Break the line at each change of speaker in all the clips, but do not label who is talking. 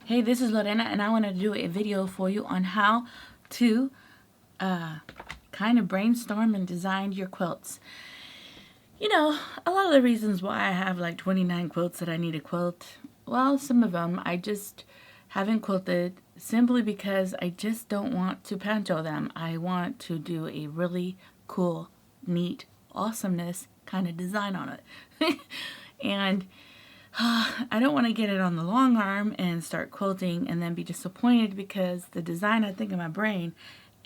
Hey, this is Lorena, and I want to do a video for you on how to kind of brainstorm and design your quilts. You know, a lot of the reasons why I have like 29 quilts that I need to quilt, well, some of them I just haven't quilted simply because I just don't want to pancho them. I want to do a really cool, neat, awesomeness kind of design on it. And I don't want to get it on the long arm and start quilting and then be disappointed because the design I think in my brain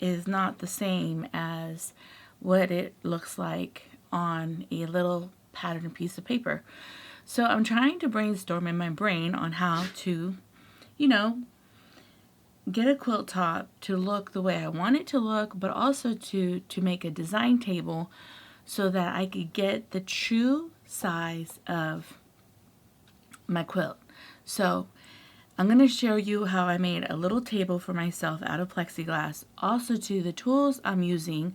is not the same as what it looks like on a little patterned piece of paper. So I'm trying to brainstorm in my brain on how to, get a quilt top to look the way I want it to look, but also to make a design table so that I could get the true size of my quilt. So I'm going to show you how I made a little table for myself out of plexiglass. Also to the tools I'm using,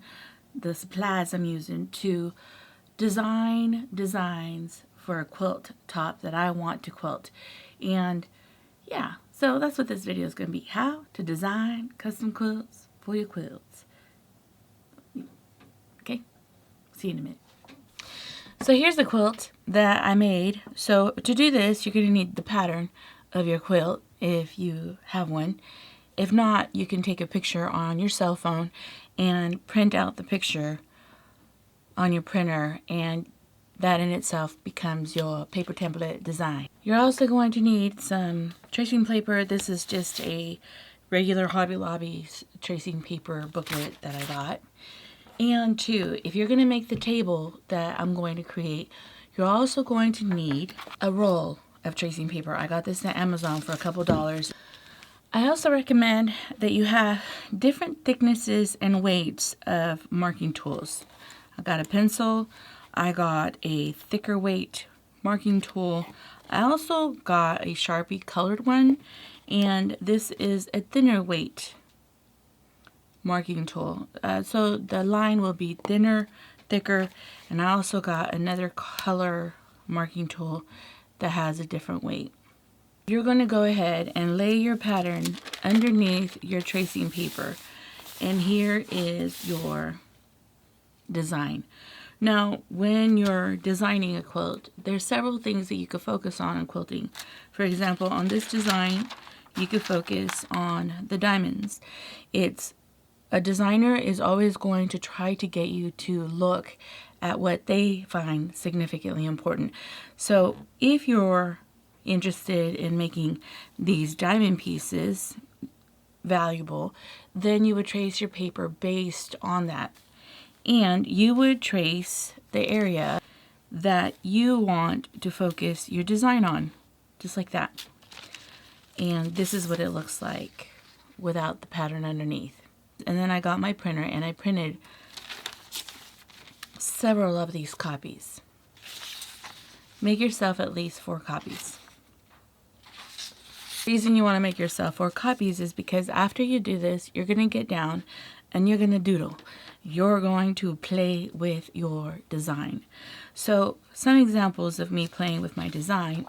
the supplies I'm using to design designs for a quilt top that I want to quilt. And yeah, so that's what this video is going to be. How to design custom quilts for your quilts. Okay, see you in a minute. So here's the quilt that I made. So to do this, you're going to need the pattern of your quilt if you have one. If not, you can take a picture on your cell phone and print out the picture on your printer, and that in itself becomes your paper template design. You're also going to need some tracing paper. This is just a regular Hobby Lobby tracing paper booklet that I got. And two, if you're going to make the table that I'm going to create, you're also going to need a roll of tracing paper. I got this on Amazon for a couple dollars. I also recommend that you have different thicknesses and weights of marking tools. I got a pencil. I got a thicker weight marking tool. I also got a Sharpie colored one, and this is a thinner weight marking tool. So the line will be thinner, thicker, and I also got another color marking tool that has a different weight. You're going to go ahead and lay your pattern underneath your tracing paper, and here is your design. Now, when you're designing a quilt, there's several things that you could focus on in quilting. For example, on this design, you could focus on the diamonds. A designer is always going to try to get you to look at what they find significantly important. So if you're interested in making these diamond pieces valuable, then you would trace your paper based on that. And you would trace the area that you want to focus your design on, just like that. And this is what it looks like without the pattern underneath. And then I got my printer and I printed several of these copies. Make yourself at least 4 copies. The reason you want to make yourself 4 copies is because after you do this, you're going to get down and you're going to doodle. You're going to play with your design. So some examples of me playing with my design,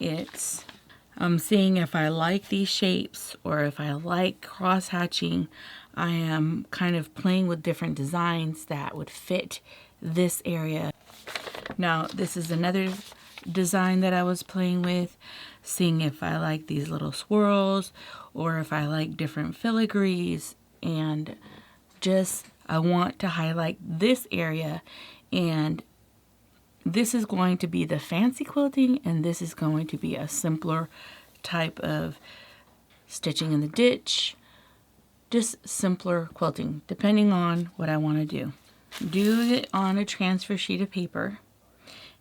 I'm seeing if I like these shapes or if I like cross hatching. I am kind of playing with different designs that would fit this area. Now, this is another design that I was playing with, seeing if I like these little swirls or if I like different filigrees, and just I want to highlight this area, and this is going to be the fancy quilting and this is going to be a simpler type of stitching in the ditch. Just simpler quilting, depending on what I want to do. Do it on a transfer sheet of paper.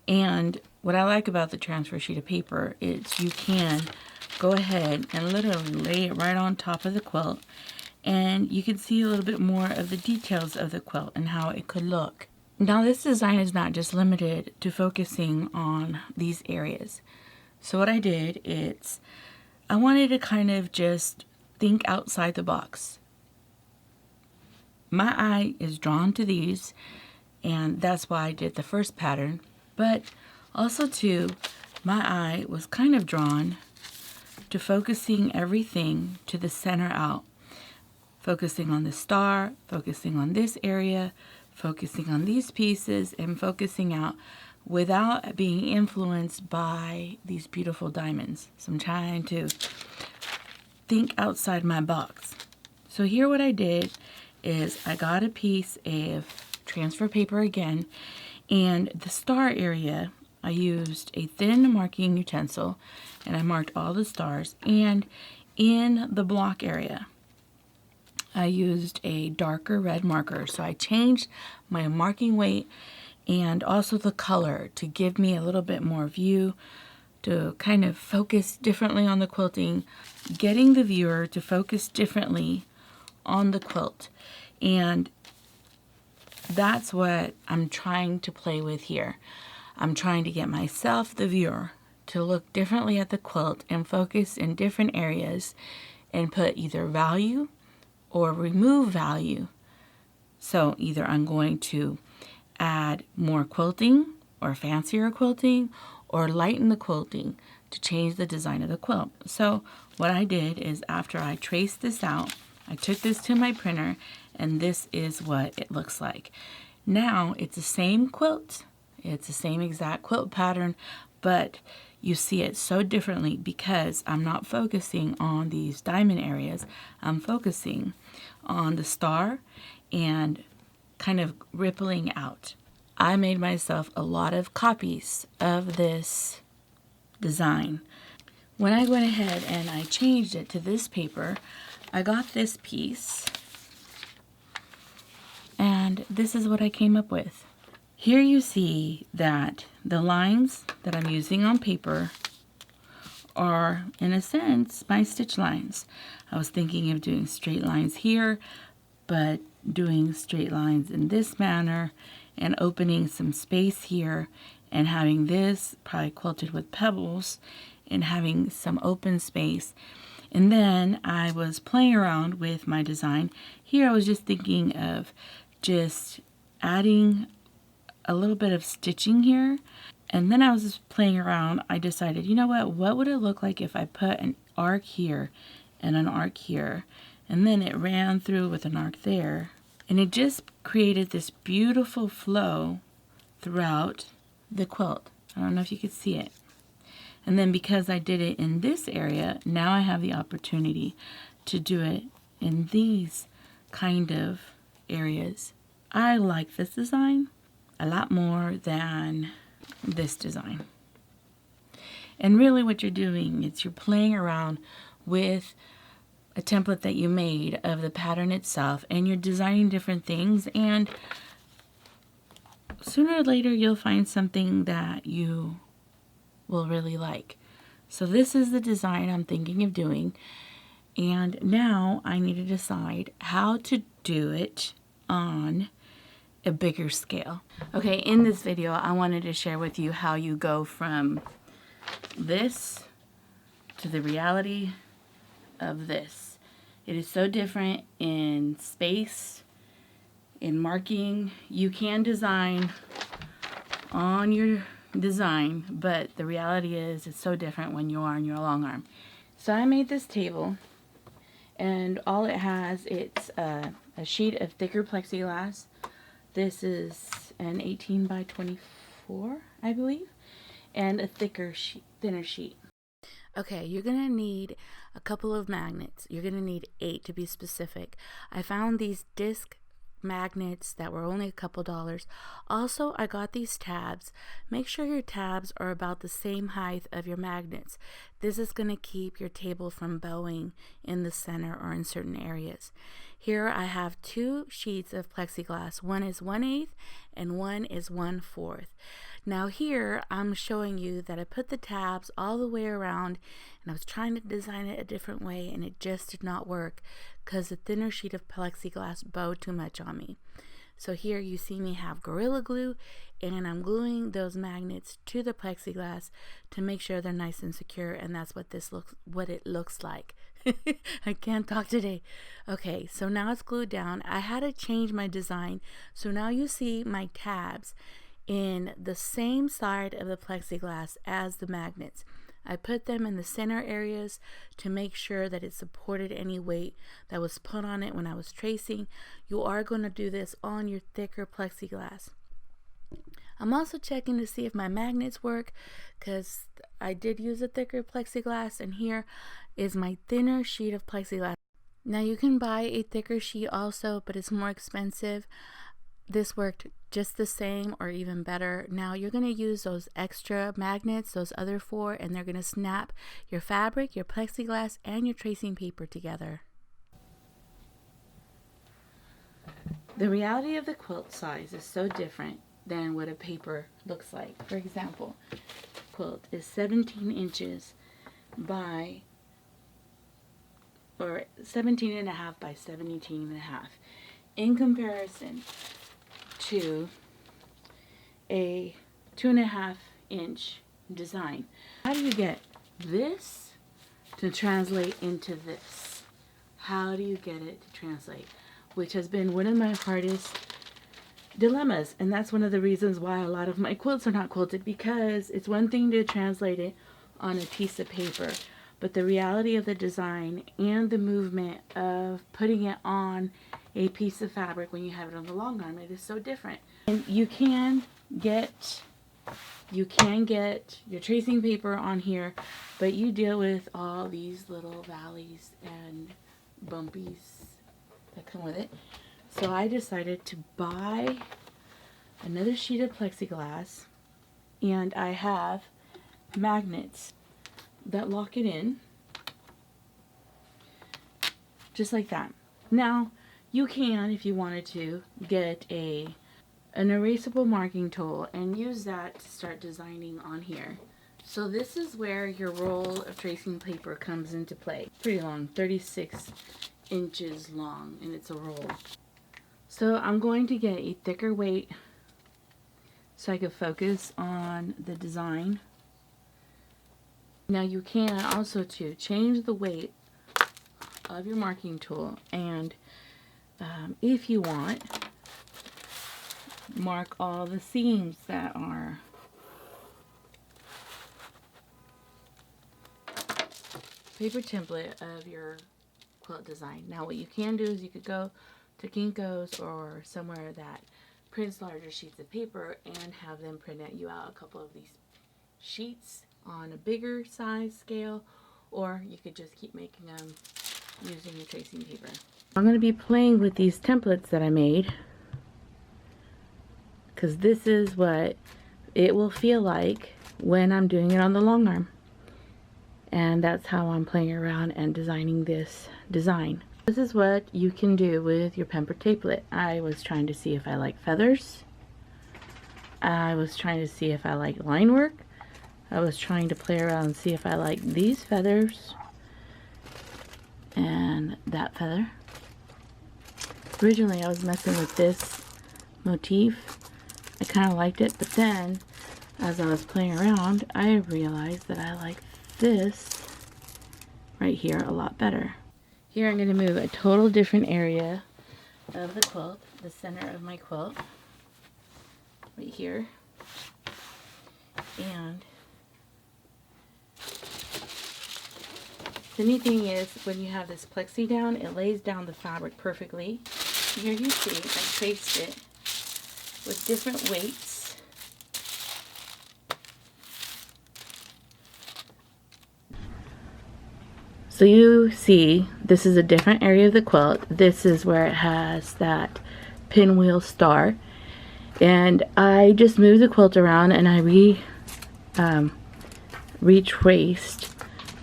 And what I like about the transfer sheet of paper is you can go ahead and literally lay it right on top of the quilt, and you can see a little bit more of the details of the quilt and how it could look. Now, this design is not just limited to focusing on these areas. So what I did is I wanted to kind of just think outside the box. My eye is drawn to these, and that's why I did the first pattern. But also too, my eye was kind of drawn to focusing everything to the center out. Focusing on the star, focusing on this area, focusing on these pieces, and focusing out without being influenced by these beautiful diamonds. So I'm trying to think outside my box. So here what I did is I got a piece of transfer paper again, and the star area I used a thin marking utensil and I marked all the stars, and in the block area I used a darker red marker. So I changed my marking weight and also the color to give me a little bit more view, to kind of focus differently on the quilting, getting the viewer to focus differently on the quilt. And that's what I'm trying to play with here. I'm trying to get myself, the viewer, to look differently at the quilt and focus in different areas and put either value or remove value. So either I'm going to add more quilting or fancier quilting or lighten the quilting to change the design of the quilt. So what I did is, after I traced this out, I took this to my printer, and this is what it looks like. Now it's the same quilt, it's the same exact quilt pattern, but you see it so differently because I'm not focusing on these diamond areas. I'm focusing on the star and kind of rippling out. I made myself a lot of copies of this design. When I went ahead and I changed it to this paper, I got this piece, and this is what I came up with. Here you see that the lines that I'm using on paper are, in a sense, my stitch lines. I was thinking of doing straight lines here, but doing straight lines in this manner and opening some space here and having this probably quilted with pebbles and having some open space. And then I was playing around with my design. Here I was just thinking of just adding a little bit of stitching here. And then I was just playing around. I decided, you know what would it look like if I put an arc here and an arc here? And then it ran through with an arc there. And it just created this beautiful flow throughout the quilt. I don't know if you could see it. And then because I did it in this area, now I have the opportunity to do it in these kind of areas. I like this design a lot more than this design. And really what you're doing is you're playing around with a template that you made of the pattern itself, and you're designing different things, and sooner or later you'll find something that you will really like. So this is the design I'm thinking of doing, and now I need to decide how to do it on a bigger scale. Okay, in this video I wanted to share with you how you go from this to the reality of this. It is so different in space, in marking. You can design on your design, but the reality is it's so different when you are on your long arm. So I made this table, and all it has, it's a sheet of thicker plexiglass. This is an 18 by 24, I believe, and a thinner sheet. Okay, you're going to need a couple of magnets. You're going to need 8 to be specific. I found these disc magnets that were only a couple dollars. Also, I got these tabs. Make sure your tabs are about the same height of your magnets. This is going to keep your table from bowing in the center or in certain areas. Here I have 2 sheets of plexiglass. One is 1/8 and one is 1/4. Now here I'm showing you that I put the tabs all the way around, and I was trying to design it a different way, and it just did not work because the thinner sheet of plexiglass bowed too much on me. So here you see me have Gorilla Glue, and I'm gluing those magnets to the plexiglass to make sure they're nice and secure, and that's what it looks like. I can't talk today. Okay, so now it's glued down. I had to change my design, so now you see my tabs in the same side of the plexiglass as the magnets. I put them in the center areas to make sure that it supported any weight that was put on it when I was tracing. You are going to do this on your thicker plexiglass. I'm also checking to see if my magnets work, because I did use a thicker plexiglass, and here is my thinner sheet of plexiglass. Now you can buy a thicker sheet also, but it's more expensive. This worked just the same or even better. Now you're going to use those extra magnets, those other 4, and they're going to snap your fabric, your plexiglass, and your tracing paper together. The reality of the quilt size is so different than what a paper looks like. For example, quilt is 17 inches by, or 17 and a half by 17 and a half, in comparison to a 2.5 inch design. How do you get this to translate into this? How do you get it to translate? Which has been one of my hardest dilemmas, and that's one of the reasons why a lot of my quilts are not quilted, because it's one thing to translate it on a piece of paper, but the reality of the design and the movement of putting it on a piece of fabric when you have it on the long arm, it is so different. And you can get your tracing paper on here, but you deal with all these little valleys and bumpies that come with it. So I decided to buy another sheet of plexiglass, and I have magnets that lock it in just like that. Now you can, if you wanted to, get an erasable marking tool and use that to start designing on here. So this is where your roll of tracing paper comes into play. Pretty long, 36 inches long, and it's a roll. So I'm going to get a thicker weight so I can focus on the design. Now you can also too change the weight of your marking tool, and if you want, mark all the seams that are paper template of your quilt design. Now what you can do is you could go to Kinko's or somewhere that prints larger sheets of paper and have them print you out a couple of these sheets on a bigger size scale, or you could just keep making them using your tracing paper. I'm going to be playing with these templates that I made, because this is what it will feel like when I'm doing it on the long arm, and that's how I'm playing around and designing this design. This is what you can do with your Pemper template. I was trying to see if I like feathers. I was trying to see if I like line work. I was trying to play around and see if I like these feathers and that feather. Originally I was messing with this motif. I kind of liked it, but then as I was playing around, I realized that I like this right here a lot better. Here I'm going to move a total different area of the quilt, the center of my quilt, right here. And the neat thing is, when you have this plexi down, it lays down the fabric perfectly. Here you see I traced it with different weights. So you see, this is a different area of the quilt. This is where it has that pinwheel star. And I just moved the quilt around and I retraced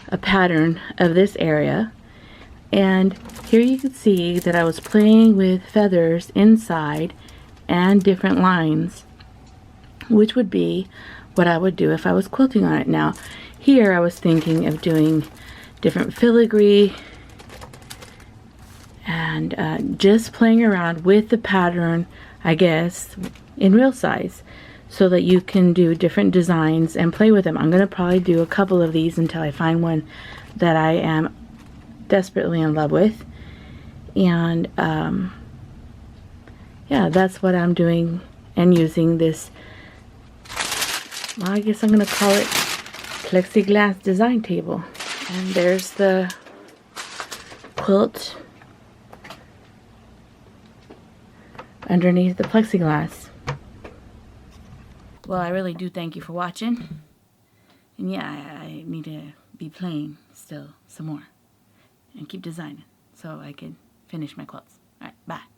a pattern of this area. And here you can see that I was playing with feathers inside and different lines, which would be what I would do if I was quilting on it. Now, here I was thinking of doing different filigree and just playing around with the pattern, I guess, in real size, so that you can do different designs and play with them. I'm going to probably do a couple of these until I find one that I am desperately in love with. And yeah, that's what I'm doing, and using this, well, I guess I'm going to call it plexiglass design table. And there's the quilt underneath the plexiglass. Well, I really do thank you for watching. And yeah, I need to be playing still some more and keep designing so I can finish my quilts. Alright, bye.